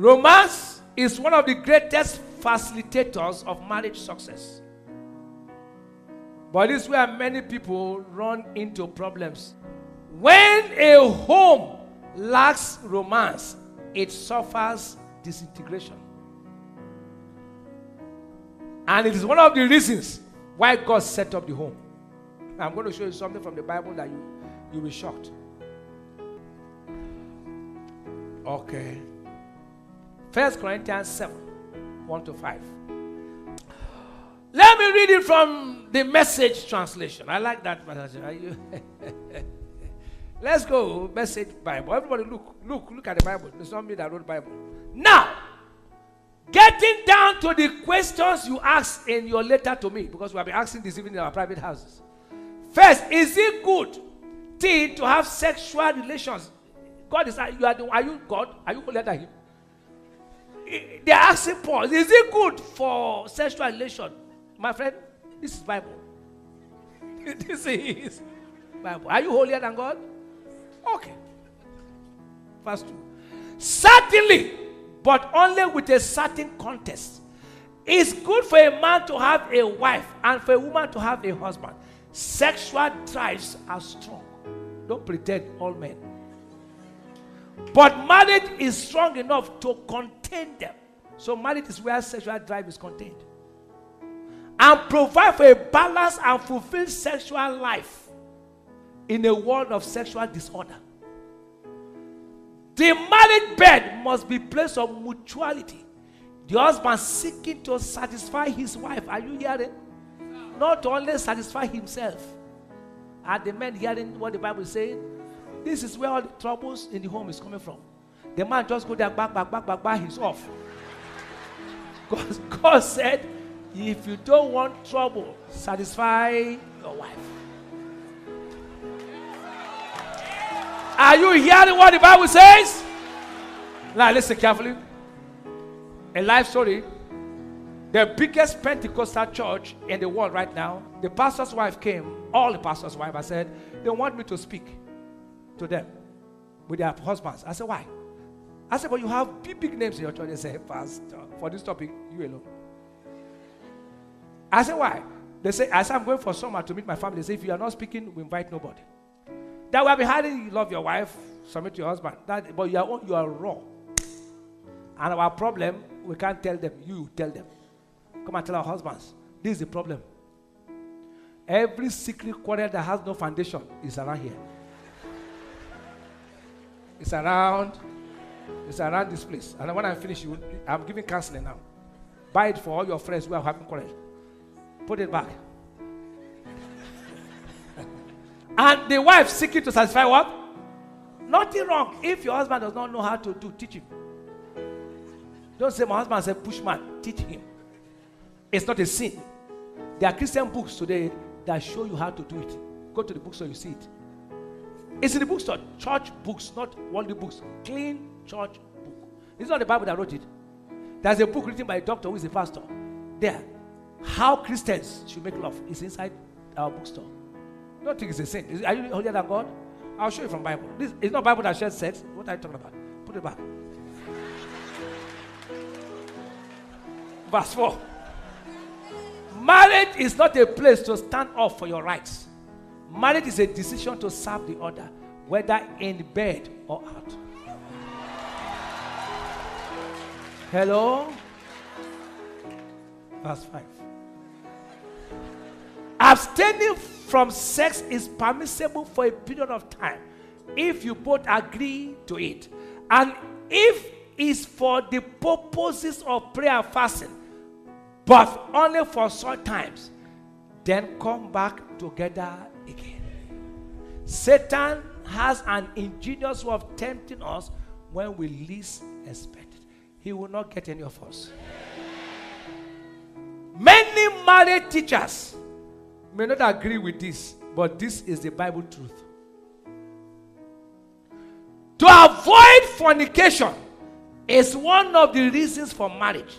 Romance is one of the greatest facilitators of marriage success. But this is where many people run into problems. When a home lacks romance, it suffers disintegration. And it is one of the reasons why God set up the home. I'm going to show you something from the Bible that you'll be shocked. Okay. 1 Corinthians 7, 1-5. Let me read it from the Message translation. I like that translation. Let's go, Message Bible. Everybody look at the Bible. It's not me that wrote the Bible. Now, getting down to the questions you asked in your letter to me, because we have been asking this even in our private houses. First, is it good thing to have sexual relations? God is, are you God? Are you holier than him? They are asking Paul, is it good for sexual relation? My friend, this is Bible. This is Bible. Are you holier than God? Okay. Verse 2. Certainly, but only with a certain context. It's good for a man to have a wife and for a woman to have a husband. Sexual drives are strong. Don't pretend, all men. But marriage is strong enough to contain them. So marriage is where sexual drive is contained. And provide for a balanced and fulfilled sexual life in a world of sexual disorder. The marriage bed must be a place of mutuality. The husband seeking to satisfy his wife. Are you hearing? Not to only satisfy himself. Are the men hearing what the Bible is saying? This is where all the troubles in the home is coming from. The man just go there, back, he's off. God said, if you don't want trouble, satisfy your wife. Are you hearing what the Bible says? Now listen carefully. A life story. The biggest Pentecostal church in the world right now, the pastor's wife came, all the pastor's wife, I said, they want me to speak to them with their husbands. I said, why? I said, but you have big names in your church. They said, Pastor, for this topic, you alone. I said, why? They say, I said, I'm going for summer to meet my family. They say, if you are not speaking, we invite nobody. That will be hard. You love your wife, submit to your husband. But you are raw. And our problem, we can't tell them. You tell them. Come and tell our husbands. This is the problem. Every secret quarrel that has no foundation is around here. It's around this place. And when I finish, I'm giving counseling now. Buy it for all your friends who are having quarrel. Put it back. And the wife seeking to satisfy what? Nothing wrong. If your husband does not know how to do, teach him. Don't say my husband said push man. Teach him. It's not a sin. There are Christian books today that show you how to do it. Go to the bookstore, you see it. It's in the bookstore. Church books, not worldly books. Clean church book. It's not the Bible that wrote it. There's a book written by a doctor who is a pastor. There. How Christians should make love is inside our bookstore. I don't think it's a sin. Are you holier than God? I'll show you from Bible. This is not Bible that shares sex. What are you talking about? Put it back. Verse 4. Marriage is not a place to stand up for your rights. Marriage is a decision to serve the other, whether in bed or out. Hello? Verse 5. Abstaining from sex is permissible for a period of time if you both agree to it. And if it's for the purposes of prayer and fasting, but only for short times, then come back together again. Satan has an ingenious way of tempting us when we least expect it. He will not get any of us. Many married teachers may not agree with this, but this is the Bible truth. To avoid fornication is one of the reasons for marriage,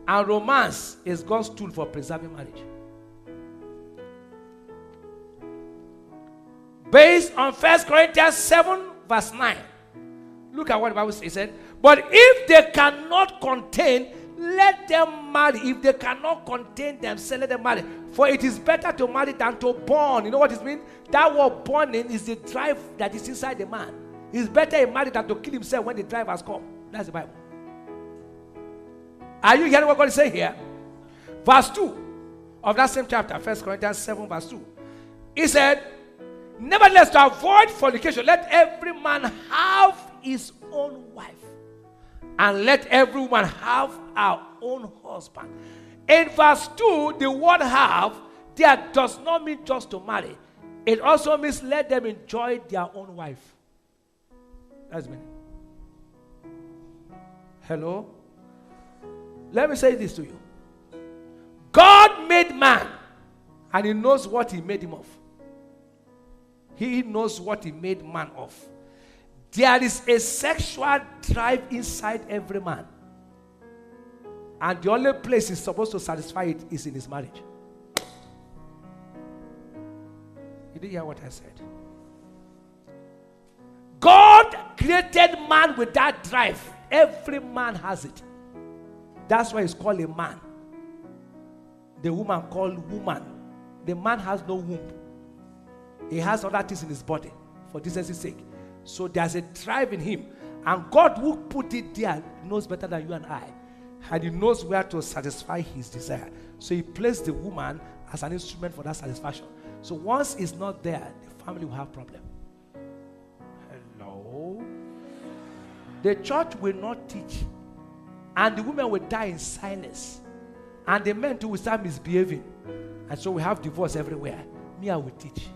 and romance is God's tool for preserving marriage. Based on 1 Corinthians 7 verse 9, look at what the Bible says. It said, But if they cannot contain, let them marry. If they cannot contain themselves, let them marry. For it is better to marry than to born. You know what it means? That word burning is the drive that is inside the man. It's better he marry than to kill himself when the drive has come. That's the Bible. Are you hearing what God is saying here? Verse 2 of that same chapter, 1 Corinthians 7 verse 2. He said, nevertheless, to avoid fornication, let every man have his own wife, and let every woman have her own husband. In verse 2, the word have there does not mean just to marry. It also means let them enjoy their own wife. That's meaning. Hello? Let me say this to you. God made man, and he knows what he made him of. He knows what he made man of. There is a sexual drive inside every man. And the only place he's supposed to satisfy it is in his marriage. You didn't hear what I said? God created man with that drive. Every man has it. That's why it's called a man. The woman called woman. The man has no womb. He has other things in his body for decency's sake. So there's a drive in him. And God who put it there knows better than you and I. And he knows where to satisfy his desire. So he placed the woman as an instrument for that satisfaction. So once it's not there, the family will have problem. Hello? The church will not teach. And the women will die in silence. And the men too will start misbehaving. And so we have divorce everywhere. Me, I will teach.